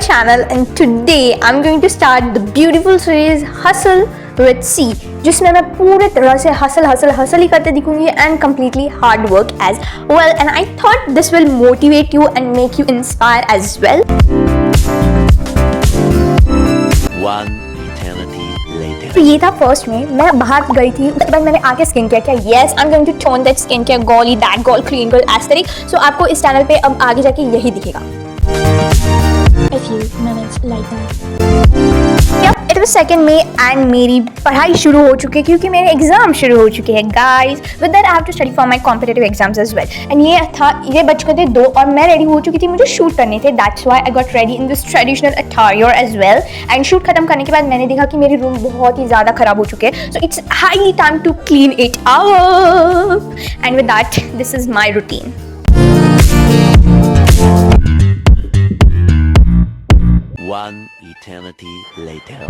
channel, and today I'm going to start the beautiful series Hustle with C, जिसमें मैं पूरे तरह से hustle ही करते दिखूंगी and completely hard work as well. And I thought this will motivate you and make you inspire as well. One eternity later. तो ये था first में, मैं बाहर गई थी, उसके बाद मैंने आके स्किन केयर किया. Yes, I am going to tone that skin care goalie that goal clean goal aesthetic. So आपको इस चैनल पे अब आगे जाके यही दिखेगा. A few minutes later. Yep, it was 2nd May and मेरी पढ़ाई शुरू हो चुकी है क्योंकि मेरे एग्जाम शुरू हो चुके हैं guys. With that I have to study for my competitive exams as well. And ये बज के थे 2 और मैं रेडी हो चुकी थी, मुझे शूट करने थे. That's why I got ready in this traditional attire as well. And shoot खत्म करने के बाद मैंने देखा कि मेरी रूम बहुत ही ज़्यादा ख़राब हो चुके हैं. So it's highly time to clean it up. And with that, this is my routine. One eternity later.